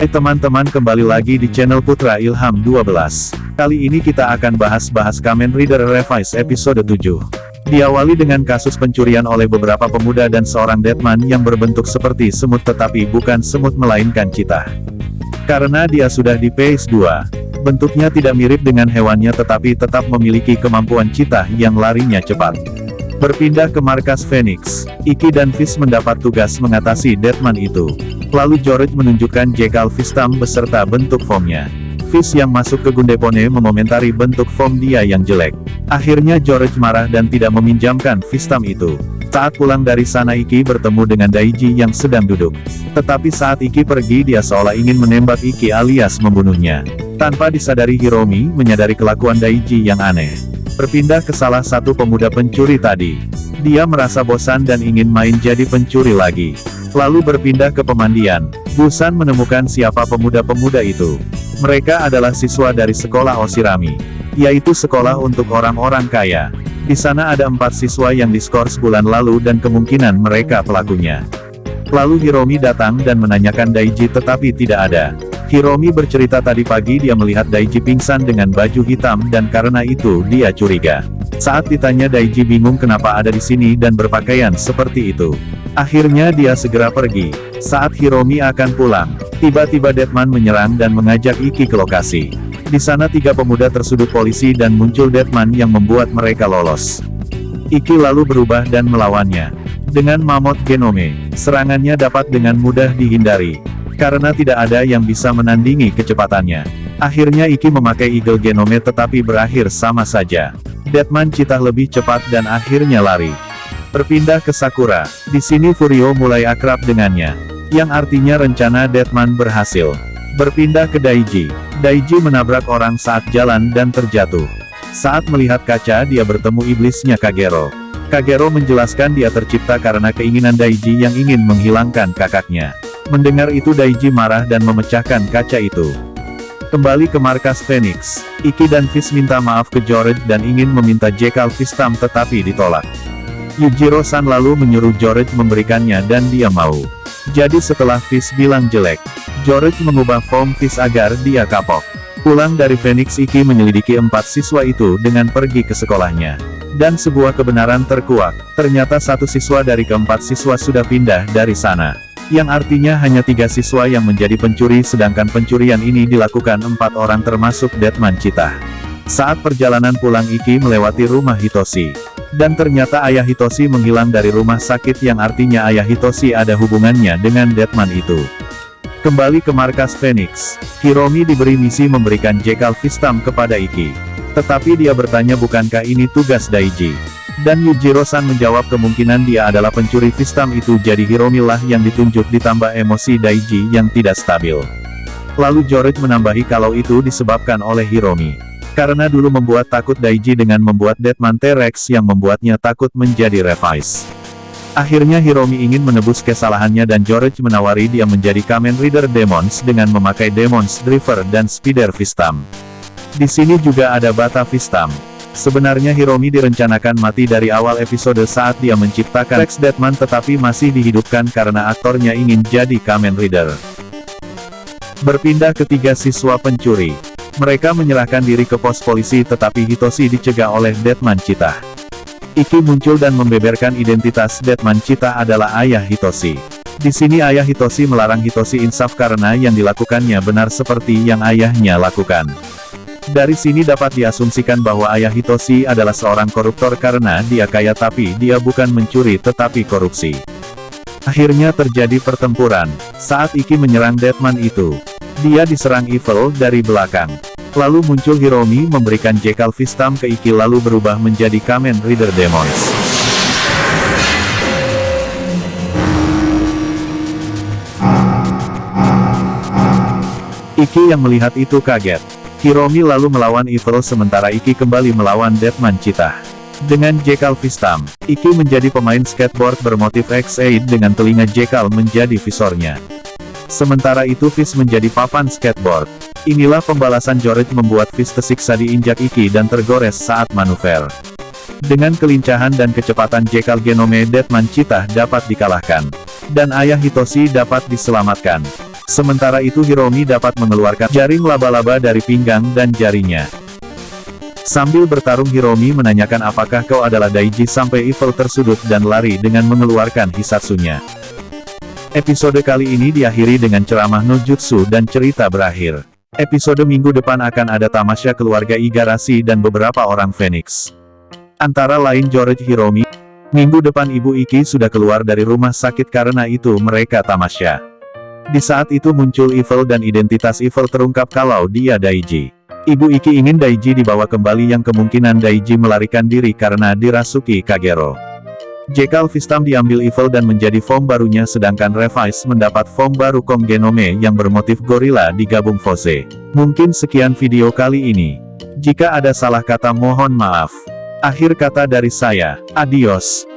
Hai teman-teman, kembali lagi di channel Putra Ilham 12. Kali ini kita akan bahas Kamen Rider Revice episode 7. Diawali dengan kasus pencurian oleh beberapa pemuda dan seorang Deadman yang berbentuk seperti semut tetapi bukan semut melainkan cheetah. Karena dia sudah di phase 2, bentuknya tidak mirip dengan hewannya tetapi tetap memiliki kemampuan cheetah yang larinya cepat. Berpindah ke markas Phoenix, Iki dan Fish mendapat tugas mengatasi Deadman itu. Lalu George menunjukkan Jackal Fistam beserta bentuk formnya. Fish yang masuk ke Gundepone mengomentari bentuk form dia yang jelek. Akhirnya George marah dan tidak meminjamkan Fistam itu. Saat pulang dari sana Iki bertemu dengan Daiji yang sedang duduk. Tetapi saat Iki pergi dia seolah ingin menembak Iki alias membunuhnya. Tanpa disadari Hiromi menyadari kelakuan Daiji yang aneh. Berpindah ke salah satu pemuda pencuri tadi. Dia merasa bosan dan ingin main jadi pencuri lagi. Lalu berpindah ke pemandian. Busan menemukan siapa pemuda-pemuda itu. Mereka adalah siswa dari sekolah Oshirami, yaitu sekolah untuk orang-orang kaya. Di sana ada 4 siswa yang diskors bulan lalu dan kemungkinan mereka pelakunya. Lalu Hiromi datang dan menanyakan Daiji tetapi tidak ada. Hiromi bercerita tadi pagi dia melihat Daiji pingsan dengan baju hitam dan karena itu dia curiga. Saat ditanya Daiji bingung kenapa ada di sini dan berpakaian seperti itu. Akhirnya dia segera pergi. Saat Hiromi akan pulang, tiba-tiba Deadman menyerang dan mengajak Iki ke lokasi. Di sana 3 pemuda tersudut polisi dan muncul Deadman yang membuat mereka lolos. Iki lalu berubah dan melawannya. Dengan Mammoth Genome, serangannya dapat dengan mudah dihindari. Karena tidak ada yang bisa menandingi kecepatannya. Akhirnya Iki memakai Eagle Genome tetapi berakhir sama saja. Deadman cheetah lebih cepat dan akhirnya lari. Berpindah ke Sakura. Di sini Furio mulai akrab dengannya. Yang artinya rencana Deadman berhasil. Berpindah ke Daiji. Daiji menabrak orang saat jalan dan terjatuh. Saat melihat kaca dia bertemu iblisnya Kagero. Kagero menjelaskan dia tercipta karena keinginan Daiji yang ingin menghilangkan kakaknya. Mendengar itu Daiji marah dan memecahkan kaca itu. Kembali ke markas Phoenix. Iki dan Fish minta maaf ke George dan ingin meminta Jackal Fistam tetapi ditolak. Yujiro-san lalu menyuruh George memberikannya dan dia mau. Jadi setelah Fish bilang jelek, George mengubah form Fish agar dia kapok. Pulang dari Phoenix Iki menyelidiki 4 siswa itu dengan pergi ke sekolahnya. Dan sebuah kebenaran terkuak, ternyata 1 siswa dari ke-4 siswa sudah pindah dari sana. Yang artinya hanya 3 siswa yang menjadi pencuri sedangkan pencurian ini dilakukan 4 orang termasuk Deadman cheetah. Saat perjalanan pulang Iki melewati rumah Hitoshi. Dan ternyata ayah Hitoshi menghilang dari rumah sakit yang artinya ayah Hitoshi ada hubungannya dengan Deadman itu. Kembali ke markas Phoenix, Hiromi diberi misi memberikan Jackal Fistam kepada Iki. Tetapi dia bertanya bukankah ini tugas Daiji? Dan Yujiro-san menjawab kemungkinan dia adalah pencuri Fistam itu jadi Hiromi lah yang ditunjuk ditambah emosi Daiji yang tidak stabil. Lalu George menambahi kalau itu disebabkan oleh Hiromi. Karena dulu membuat takut Daiji dengan membuat Deadman T-Rex yang membuatnya takut menjadi Revice. Akhirnya Hiromi ingin menebus kesalahannya dan George menawari dia menjadi Kamen Rider Demons dengan memakai Demons Driver dan Spider Fistam. Di sini juga ada Bata Fistam. Sebenarnya Hiromi direncanakan mati dari awal episode saat dia menciptakan Rex Deadman tetapi masih dihidupkan karena aktornya ingin jadi Kamen Rider. Berpindah ke 3 siswa pencuri. Mereka menyerahkan diri ke pos polisi tetapi Hitoshi dicegah oleh Deadman cheetah. Iki muncul dan membeberkan identitas Deadman cheetah adalah ayah Hitoshi. Di sini ayah Hitoshi melarang Hitoshi insaf karena yang dilakukannya benar seperti yang ayahnya lakukan. Dari sini dapat diasumsikan bahwa ayah Hitoshi adalah seorang koruptor karena dia kaya tapi dia bukan mencuri tetapi korupsi. Akhirnya terjadi pertempuran. Saat Iki menyerang Deadman itu, dia diserang Evil dari belakang. Lalu muncul Hiromi memberikan Jackal Fistam ke Iki lalu berubah menjadi Kamen Rider Demons. Iki yang melihat itu kaget. Hiromi lalu melawan Evil sementara Iki kembali melawan Deadman cheetah. Dengan Jackal Fistam, Iki menjadi pemain skateboard bermotif X8 dengan telinga Jackal menjadi visornya. Sementara itu Fish menjadi papan skateboard. Inilah pembalasan George membuat Fish tersiksa diinjak Iki dan tergores saat manuver. Dengan kelincahan dan kecepatan Jackal Genome Deadman cheetah dapat dikalahkan. Dan ayah Hitoshi dapat diselamatkan. Sementara itu Hiromi dapat mengeluarkan jaring laba-laba dari pinggang dan jarinya. Sambil bertarung Hiromi menanyakan apakah kau adalah Daiji sampai Evil tersudut dan lari dengan mengeluarkan Hisatsunya. Episode kali ini diakhiri dengan ceramah no jutsu dan cerita berakhir. Episode minggu depan akan ada tamasya keluarga Igarashi dan beberapa orang Phoenix. Antara lain George Hiromi. Minggu depan Ibu Iki sudah keluar dari rumah sakit karena itu mereka tamasya. Di saat itu muncul Evil dan identitas Evil terungkap kalau dia Daiji. Ibu Iki ingin Daiji dibawa kembali yang kemungkinan Daiji melarikan diri karena dirasuki Kagero. Jekyll Vistam diambil Evil dan menjadi form barunya sedangkan Revice mendapat form baru Kong Genome yang bermotif gorila digabung Fose. Mungkin sekian video kali ini. Jika ada salah kata mohon maaf. Akhir kata dari saya, adios.